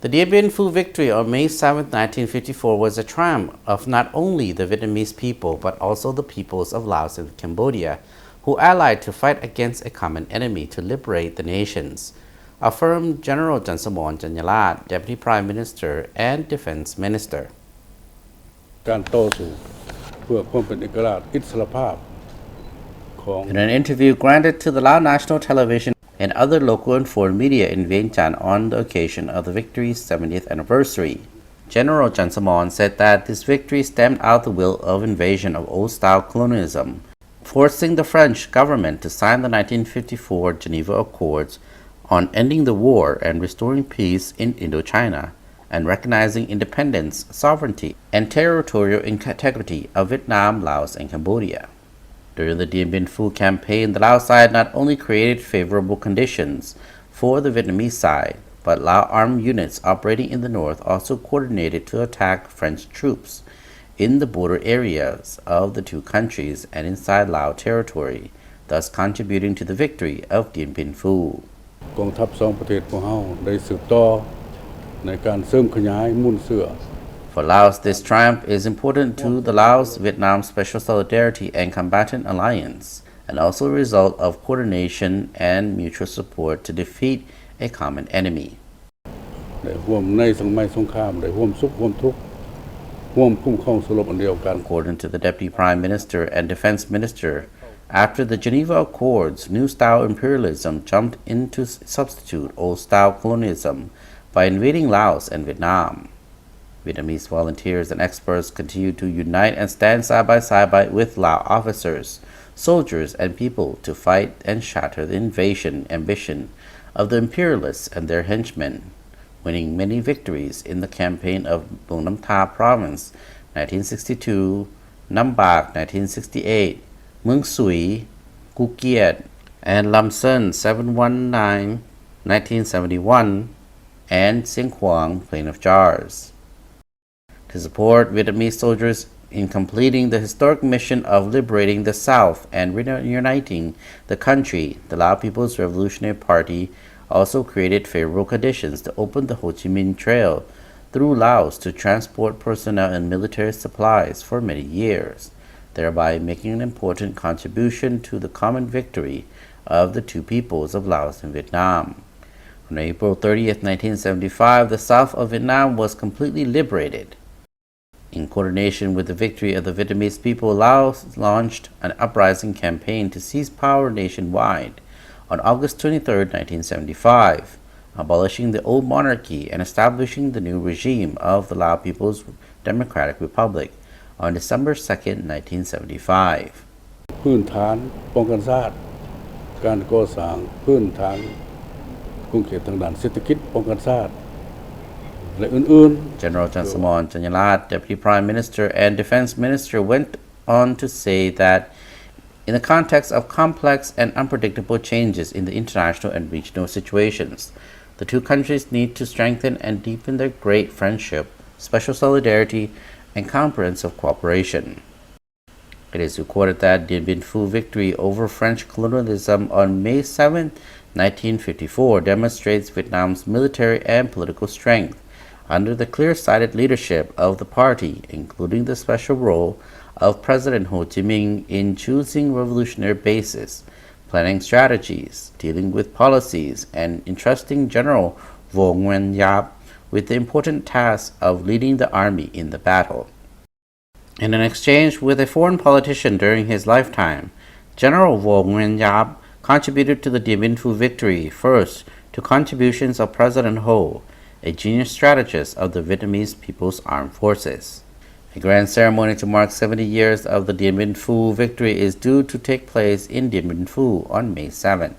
The Dien Bien Phu Victory on May 7, 1954 was a triumph of not only the Vietnamese people but also the peoples of Laos and Cambodia, who allied to fight against a common enemy to liberate the nations, affirmed General Chansamone Chanyalath, Deputy Prime Minister and Defense Minister. การต่อสู้เพื่อความเป็นเอกราชอิสรภาพ In an interview granted to the Lao National Television and other local and foreign media in Vientiane on the occasion of the victory's 70th anniversary, General Chansamone said that this victory stemmed out the will of invasion of old-style colonialism, forcing the French government to sign the 1954 Geneva Accords on ending the war and restoring peace in Indochina, and recognizing independence, sovereignty, and territorial integrity of Vietnam, Laos, and Cambodia. During the Dien Bien Phu campaign, the Lao side not only created favorable conditions for the Vietnamese side, but Lao armed units operating in the north also coordinated to attack French troops in the border areas of the two countries and inside Lao territory, thus contributing to the victory of Dien Bien Phu. กองทัพสองประเทศของเราได้สืบต่อในการเสริมขยายมุ่นเสือ For Laos, this triumph is important to the Laos-Vietnam Special Solidarity and Combatant Alliance, and also a result of coordination and mutual support to defeat a common enemy. ได้ร่วมในสมัยสงครามได้ร่วมสุขร่วมทุกข์ร่วมคุ้มครองสลบอันเดียวกัน According to the Deputy Prime Minister and Defense Minister, after the Geneva Accords, new-style imperialism jumped in to substitute old-style colonialism by invading Laos and Vietnam. Vietnamese volunteers and experts continue to unite and stand side by side with Lao officers, soldiers, and people to fight and shatter the invasion ambition of the imperialists and their henchmen, winning many victories in the campaign of Bung Nam Tha Province 1962, Nam Bak 1968, Muang Sui, Cu Kiet, and Lam Sơn 719, 1971, and Sing Quang, Plain of Jars. To support Vietnamese soldiers in completing the historic mission of liberating the South and reuniting the country, the Lao People's Revolutionary Party also created favorable conditions to open the Ho Chi Minh Trail through Laos to transport personnel and military supplies for many years, thereby making an important contribution to the common victory of the two peoples of Laos and Vietnam. On April 30, 1975, the south of Vietnam was completely liberated. In coordination with the victory of the Vietnamese people, Laos launched an uprising campaign to seize power nationwide on August 23, 1975, abolishing the old monarchy and establishing the new regime of the Lao People's Democratic Republic on December 2, 1975. พื้นฐานป้องกันชาติการก่อสร้างพื้นฐานคุ้มเขตทางด้านเศรษฐกิจป้องกันชาติ General Chansamone Chanyalath, Deputy Prime Minister and Defense Minister, went on to say that in the context of complex and unpredictable changes in the international and regional situations, the two countries need to strengthen and deepen their great friendship, special solidarity, and comprehensive cooperation. It is recorded that Dien Bien Phu victory over French colonialism on May 7, 1954 demonstrates Vietnam's military and political strength under the clear-sighted leadership of the party, including the special role of President Ho Chi Minh in choosing revolutionary bases, planning strategies, dealing with policies, and entrusting General Vo Nguyen Giap with the important task of leading the army in the battle. In an exchange with a foreign politician during his lifetime, General Vo Nguyen Giap contributed to the Dien Bien Phu victory first to contributions of President Ho, a genius strategist of the Vietnamese People's Armed Forces. A grand ceremony to mark 70 years of the Dien Bien Phu victory is due to take place in Dien Bien Phu on May 7.